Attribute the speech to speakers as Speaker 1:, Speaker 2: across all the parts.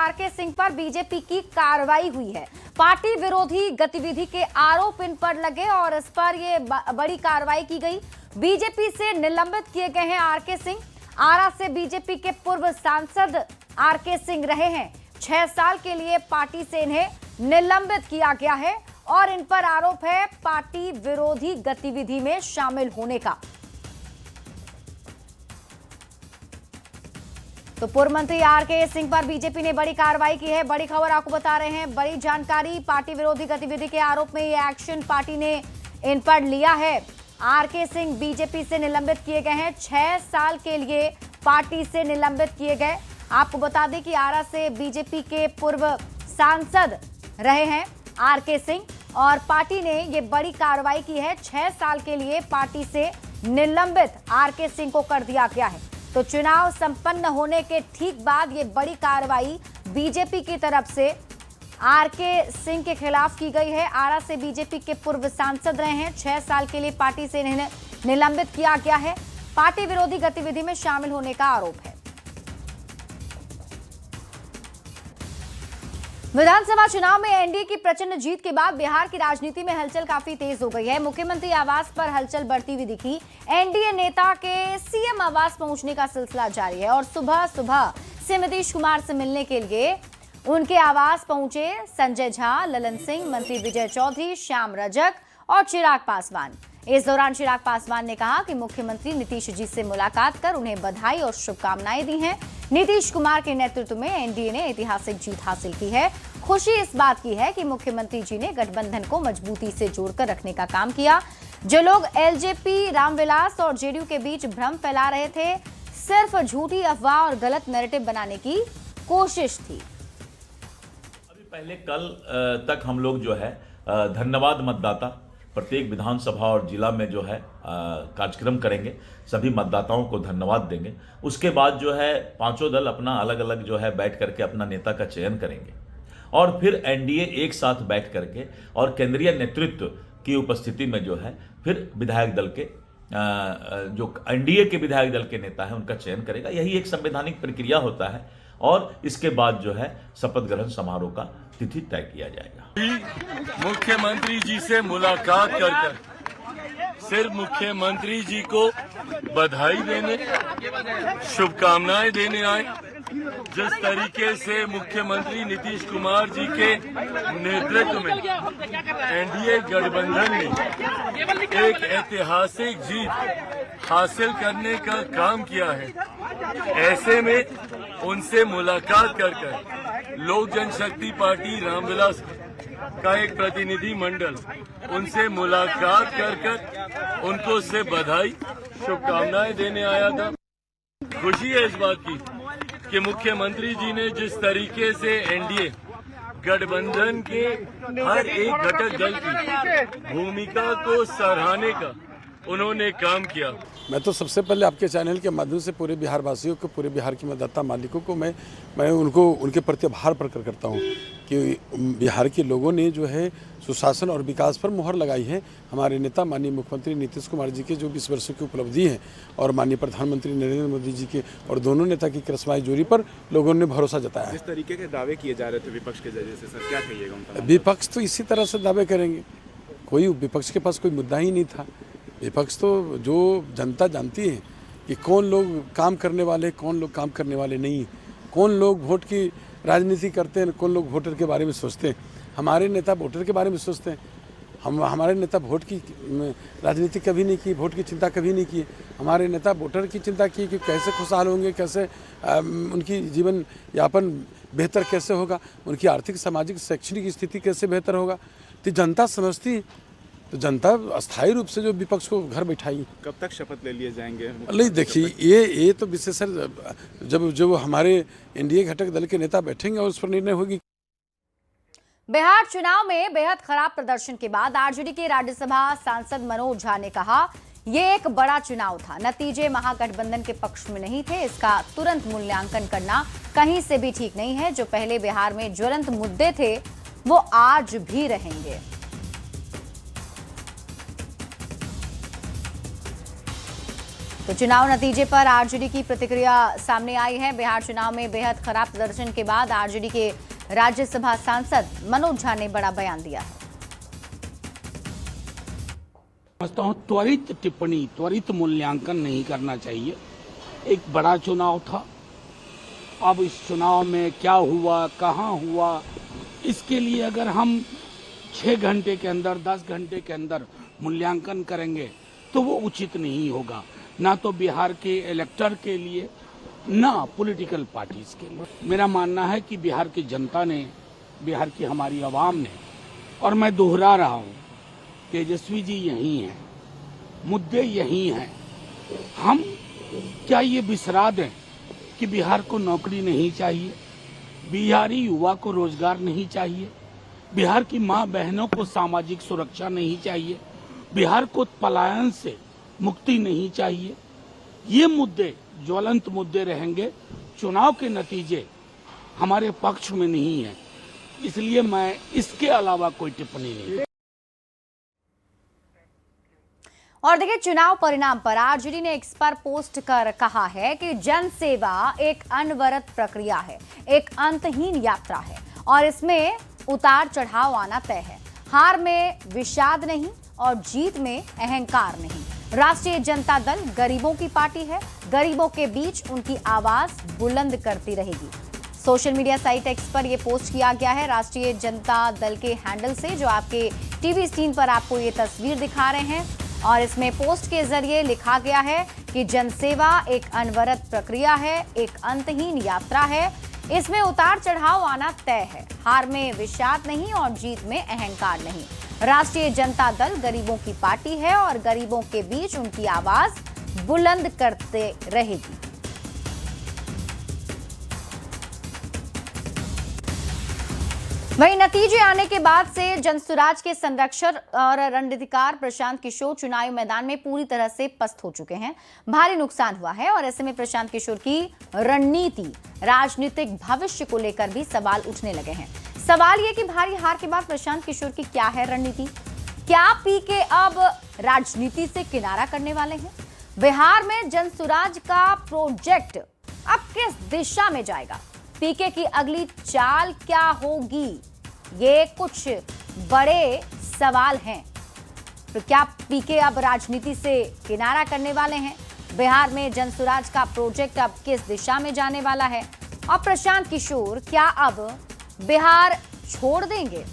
Speaker 1: R K Singh पर BJP की कार्रवाई हुई है। पार्टी विरोधी गतिविधि के आरोप इन पर लगे और इस पर ये बड़ी कार्रवाई की गई। बीजेपी से निलंबित किए गए हैं आरके सिंह। आरा से बीजेपी के पूर्व सांसद आरके सिंह रहे हैं। 6 साल के लिए पार्टी से इन्हें निलंबित किया गया है और इन पर आरोप है पार्टी विरोधी गतिविधि में शामिल होने का। तो पूर्व मंत्री आरके सिंह पर बीजेपी ने बड़ी कार्रवाई की है। बड़ी खबर आपको बता रहे हैं, बड़ी जानकारी। पार्टी विरोधी गतिविधि के आरोप में ये एक्शन पार्टी ने इन पर लिया है। आरके सिंह बीजेपी से निलंबित किए गए हैं। 6 साल के लिए पार्टी से निलंबित किए गए। आपको बता दें कि आरा से बीजेपी के पूर्व सांसद रहे हैं आरके सिंह और पार्टी ने ये बड़ी कार्रवाई की है। 6 साल के लिए पार्टी से निलंबित आरके सिंह को कर दिया गया है। तो चुनाव संपन्न होने के ठीक बाद ये बड़ी कार्रवाई बीजेपी की तरफ से आरके सिंह के खिलाफ की गई है। आरा से बीजेपी के पूर्व सांसद रहे हैं। 6 साल के लिए पार्टी से इन्हें निलंबित किया गया है। पार्टी विरोधी गतिविधि में शामिल होने का आरोप है। विधानसभा चुनाव में एनडीए की प्रचंड जीत के बाद बिहार की राजनीति में हलचल काफी तेज हो गई है। मुख्यमंत्री आवास पर हलचल बढ़ती हुई दिखी। एनडीए नेता के सीएम आवास पहुंचने का सिलसिला जारी है और सुबह सुबह से नीतीश कुमार से मिलने के लिए उनके आवास पहुंचे संजय झा, ललन सिंह, मंत्री विजय चौधरी, श्याम रजक और चिराग पासवान। इस दौरान चिराग पासवान ने कहा कि मुख्यमंत्री नीतीश जी से मुलाकात कर उन्हें बधाई और शुभकामनाएं दी हैं। नीतीश कुमार के नेतृत्व में एनडीए ने ऐतिहासिक जीत हासिल की है। खुशी इस बात की है कि मुख्यमंत्री जी ने गठबंधन को मजबूती से जोड़कर रखने का काम किया। जो लोग एलजेपी, रामविलास और जेडीयू के बीच भ्रम फैला रहे थे, सिर्फ झूठी अफवाह और गलत नैरेटिव बनाने की कोशिश थी।
Speaker 2: अभी पहले कल तक हम लोग जो है धन्यवाद मतदाता प्रत्येक विधानसभा और जिला में जो है कार्यक्रम करेंगे, सभी मतदाताओं को धन्यवाद देंगे। उसके बाद जो है पांचों दल अपना अलग अलग जो है बैठ करके अपना नेता का चयन करेंगे और फिर एनडीए एक साथ बैठ करके और केंद्रीय नेतृत्व की उपस्थिति में जो है फिर विधायक दल के जो एनडीए के विधायक दल के नेता है उनका चयन करेगा। यही एक संवैधानिक प्रक्रिया होता है और इसके बाद जो है शपथ ग्रहण समारोह का तिथि तय किया जाएगा।
Speaker 3: मुख्यमंत्री जी से मुलाकात कर सिर्फ मुख्यमंत्री जी को बधाई देने, शुभकामनाएं देने आए। जिस तरीके से मुख्यमंत्री नीतीश कुमार जी के नेतृत्व में एनडीए गठबंधन ने एक ऐतिहासिक जीत हासिल करने का काम किया है, ऐसे में उनसे मुलाकात कर लोक जनशक्ति पार्टी रामविलास का एक प्रतिनिधि मंडल उनसे मुलाकात कर उनको से बधाई शुभकामनाएं देने आया था। खुशी है इस बात की कि मुख्यमंत्री जी ने जिस तरीके से एनडीए गठबंधन के हर एक घटक दल की भूमिका को सराहने का उन्होंने काम किया।
Speaker 4: मैं तो सबसे पहले आपके चैनल के माध्यम से पूरे बिहार वासियों को, पूरे बिहार के मतदाता मालिकों को मैं उनको उनके प्रति आभार प्रकट करता हूँ कि बिहार के लोगों ने जो है सुशासन और विकास पर मुहर लगाई है। हमारे नेता माननीय मुख्यमंत्री नीतीश कुमार जी के जो 20 वर्षों की उपलब्धि है और माननीय प्रधानमंत्री नरेंद्र मोदी जी के और दोनों नेता की करिश्माई जोड़ी पर लोगों ने भरोसा जताया है।
Speaker 5: जिस तरीके के दावे किए जा रहे थे विपक्ष के जरिए से, सर क्या कहिएगा उनका?
Speaker 4: विपक्ष तो इसी तरह से दावे करेंगे। कोई विपक्ष के पास कोई मुद्दा ही नहीं था। विपक्ष तो जो जनता जानती है कि कौन लोग काम करने वाले, कौन लोग काम करने वाले नहीं, कौन लोग वोट की राजनीति करते हैं, कौन लोग वोटर के बारे में सोचते हैं। हमारे नेता वोटर के बारे में सोचते हैं। हमारे नेता वोट की राजनीति कभी नहीं की, वोट की चिंता कभी नहीं की। हमारे नेता वोटर की चिंता की कि कैसे खुशहाल होंगे, कैसे उनकी जीवन यापन बेहतर कैसे होगा, उनकी आर्थिक, सामाजिक, शैक्षणिक स्थिति कैसे बेहतर होगा। तो जनता समझती, तो जनता अस्थायी रूप से जो विपक्ष को घर बैठाई।
Speaker 5: कब तक शपथ ले लिए जाएंगे?
Speaker 4: नहीं, देखिए ये तो विशेषकर जब हमारे एनडीए घटक दल के नेता बैठेंगे और उस पर निर्णय होगी।
Speaker 1: बिहार चुनाव में बेहद खराब प्रदर्शन के बाद आरजेडी के राज्यसभा सांसद मनोज झा ने कहा, ये एक बड़ा चुनाव था, नतीजे महागठबंधन के पक्ष में नहीं थे। इसका तुरंत मूल्यांकन करना कहीं से भी ठीक नहीं है। जो पहले बिहार में ज्वलंत मुद्दे थे वो आज भी रहेंगे। तो चुनाव नतीजे पर आरजेडी की प्रतिक्रिया सामने आई है। बिहार चुनाव में बेहद खराब प्रदर्शन के बाद आरजेडी के राज्यसभा सांसद मनोज झा ने बड़ा बयान दिया है।
Speaker 6: समझता हूं त्वरित टिप्पणी, त्वरित मूल्यांकन नहीं करना चाहिए। एक बड़ा चुनाव था, अब इस चुनाव में क्या हुआ, कहां हुआ, इसके लिए अगर हम 6 घंटे के अंदर, 10 घंटे के अंदर मूल्यांकन करेंगे तो वो उचित नहीं होगा, ना तो बिहार के इलेक्टर के लिए, ना पॉलिटिकल पार्टीज के लिए। मेरा मानना है कि बिहार की जनता ने, बिहार की हमारी आवाम ने, और मैं दोहरा रहा हूं, तेजस्वी जी यही हैं, मुद्दे यही हैं। हम क्या ये बिसरा दें कि बिहार को नौकरी नहीं चाहिए, बिहारी युवा को रोजगार नहीं चाहिए, बिहार की मां बहनों को सामाजिक सुरक्षा नहीं चाहिए, बिहार को पलायन से मुक्ति नहीं चाहिए। ये मुद्दे ज्वलंत मुद्दे रहेंगे। चुनाव के नतीजे हमारे पक्ष में नहीं है, इसलिए मैं इसके अलावा कोई टिप्पणी नहीं।
Speaker 1: और देखिए, चुनाव परिणाम पर आरजेडी ने एक्स पर पोस्ट कर कहा है कि जन सेवा एक अनवरत प्रक्रिया है, एक अंतहीन यात्रा है और इसमें उतार चढ़ाव आना तय है। हार में विषाद नहीं और जीत में अहंकार नहीं। राष्ट्रीय जनता दल गरीबों की पार्टी है, गरीबों के बीच उनकी आवाज बुलंद करती रहेगी। सोशल मीडिया साइट एक्स पर यह पोस्ट किया गया है राष्ट्रीय जनता दल के हैंडल से, जो आपके टीवी स्क्रीन पर आपको ये तस्वीर दिखा रहे हैं। और इसमें पोस्ट के जरिए लिखा गया है कि जनसेवा एक अनवरत प्रक्रिया है, एक अंतहीन यात्रा है, इसमें उतार चढ़ाव आना तय है। हार में विषाद नहीं और जीत में अहंकार नहीं। राष्ट्रीय जनता दल गरीबों की पार्टी है और गरीबों के बीच उनकी आवाज बुलंद करते रहेगी। वहीं नतीजे आने के बाद से जनसुराज के संरक्षक और रणनीतिकार प्रशांत किशोर चुनावी मैदान में पूरी तरह से पस्त हो चुके हैं। भारी नुकसान हुआ है और ऐसे में प्रशांत किशोर की रणनीति, राजनीतिक भविष्य को लेकर भी सवाल उठने लगे हैं। सवाल यह कि भारी हार के बाद प्रशांत किशोर की क्या है रणनीति? क्या पीके अब राजनीति से किनारा करने वाले हैं? बिहार में जनसुराज का प्रोजेक्ट अब किस दिशा में जाएगा? पीके की अगली चाल क्या होगी? ये कुछ बड़े सवाल हैं। तो क्या पीके अब राजनीति से किनारा करने वाले हैं? बिहार में जनसुराज का प्रोजेक्ट अब किस दिशा में जाने वाला है? और प्रशांत किशोर क्या अब बिहार छोड़ देंगे?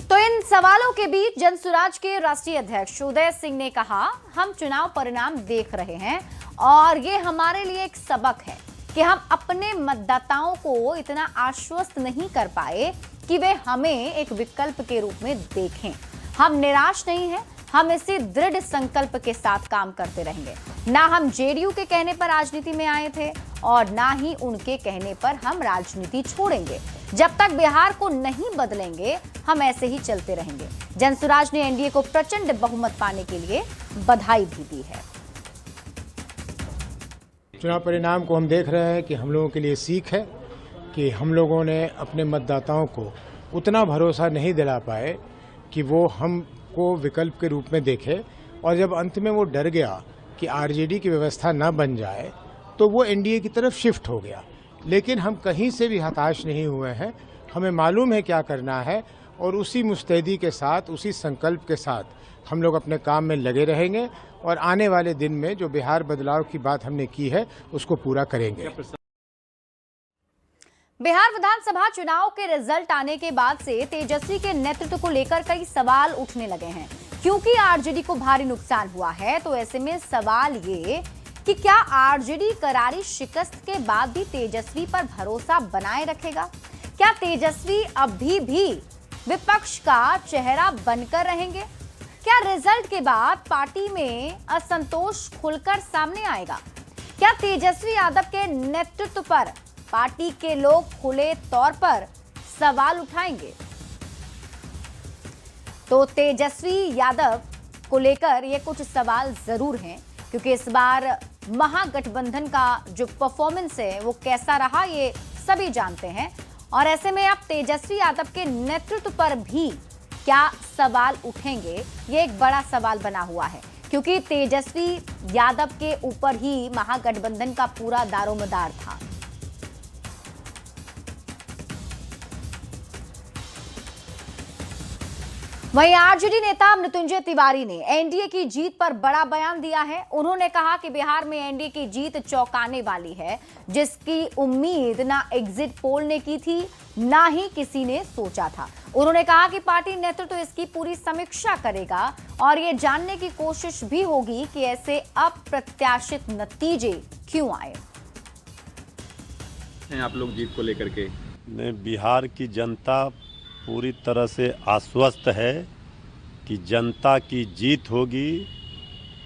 Speaker 1: तो इन सवालों के बीच जनसुराज के राष्ट्रीय अध्यक्ष उदय सिंह ने कहा, हम चुनाव परिणाम देख रहे हैं और ये हमारे लिए एक सबक है कि हम अपने मतदाताओं को इतना आश्वस्त नहीं कर पाए कि वे हमें एक विकल्प के रूप में देखें। हम निराश नहीं हैं, हम इसी दृढ़ संकल्प के साथ काम करते रहेंगे। ना हम जेडीयू के कहने पर राजनीति में आए थे और ना ही उनके कहने पर हम राजनीति छोड़ेंगे। जब तक बिहार को नहीं बदलेंगे हम ऐसे ही चलते रहेंगे। जनसुराज ने एनडीए को प्रचंड बहुमत पाने के लिए बधाई भी दी है।
Speaker 7: चुनाव परिणाम को हम देख रहे हैं कि हम लोगों के लिए सीख है कि हम लोगों ने अपने मतदाताओं को उतना भरोसा नहीं दिला पाए कि वो हमको विकल्प के रूप में देखे, और जब अंत में वो डर गया कि आरजेडी की व्यवस्था न बन जाए तो वो एनडीए की तरफ शिफ्ट हो गया। लेकिन हम कहीं से भी हताश नहीं हुए हैं, हमें मालूम है क्या करना है और उसी मुस्तैदी के साथ, उसी संकल्प के साथ हम लोग अपने काम में लगे रहेंगे और आने वाले दिन में जो बिहार बदलाव की बात हमने की है उसको पूरा करेंगे।
Speaker 1: बिहार विधानसभा चुनाव के रिजल्ट आने के बाद से तेजस्वी के नेतृत्व को लेकर कई सवाल उठने लगे हैं। क्योंकि आरजेडी को भारी नुकसान हुआ है तो ऐसे में सवाल ये कि क्या आरजेडी करारी शिकस्त के बाद भी तेजस्वी पर भरोसा बनाए रखेगा? क्या तेजस्वी अभी भी विपक्ष का चेहरा बनकर रहेंगे? क्या रिजल्ट के बाद पार्टी में असंतोष खुलकर सामने आएगा? क्या तेजस्वी यादव के नेतृत्व पर पार्टी के लोग खुले तौर पर सवाल उठाएंगे? तो तेजस्वी यादव को लेकर ये कुछ सवाल जरूर हैं, क्योंकि इस बार महागठबंधन का जो परफॉर्मेंस है वो कैसा रहा ये सभी जानते हैं। और ऐसे में अब तेजस्वी यादव के नेतृत्व पर भी क्या सवाल उठेंगे, ये एक बड़ा सवाल बना हुआ है, क्योंकि तेजस्वी यादव के ऊपर ही महागठबंधन का पूरा दारोमदार था। वहीं आरजेडी नेता मृत्युंजय तिवारी ने एनडीए की जीत पर बड़ा बयान दिया है। उन्होंने कहा कि बिहार में एनडीए की जीत चौंकाने वाली है, जिसकी उम्मीद ना एग्जिट पोल ने की थी, ना ही किसी ने सोचा था। उन्होंने कहा कि पार्टी नेतृत्व इसकी पूरी समीक्षा करेगा और ये जानने की कोशिश भी होगी कि ऐसे अप्रत्याशित नतीजे क्यों आए।
Speaker 5: आप लोग जीत को लेकर के
Speaker 8: बिहार की जनता पूरी तरह से आश्वस्त है कि जनता की जीत होगी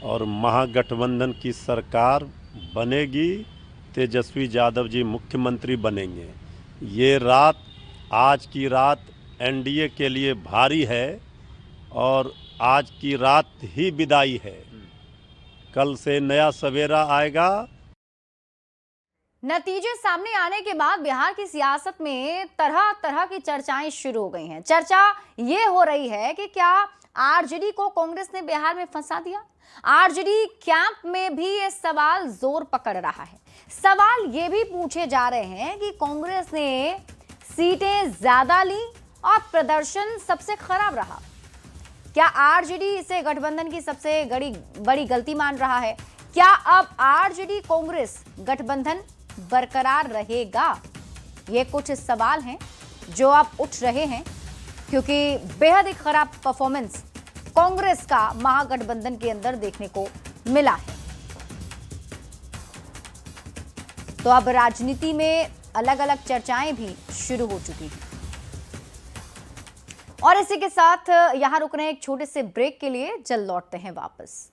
Speaker 8: और महागठबंधन की सरकार बनेगी, तेजस्वी यादव जी मुख्यमंत्री बनेंगे। ये रात, आज की रात एनडीए के लिए भारी है और आज की रात ही विदाई है। कल से नया सवेरा आएगा।
Speaker 1: नतीजे सामने आने के बाद बिहार की सियासत में तरह तरह की चर्चाएं शुरू हो गई हैं। चर्चा ये हो रही है कि क्या आरजेडी को कांग्रेस ने बिहार में फंसा दिया। आरजेडी कैंप में भी ये सवाल जोर पकड़ रहा है। सवाल ये भी पूछे जा रहे हैं कि कांग्रेस ने सीटें ज्यादा ली और प्रदर्शन सबसे खराब रहा। क्या आरजेडी इसे गठबंधन की सबसे बड़ी गलती मान रहा है? क्या अब आरजेडी कांग्रेस गठबंधन बरकरार रहेगा? ये कुछ सवाल हैं जो अब उठ रहे हैं, क्योंकि बेहद ही खराब परफॉर्मेंस कांग्रेस का महागठबंधन के अंदर देखने को मिला है। तो अब राजनीति में अलग अलग चर्चाएं भी शुरू हो चुकी हैं। और इसी के साथ यहां रुक रहे हैं एक छोटे से ब्रेक के लिए, जल्द लौटते हैं वापस।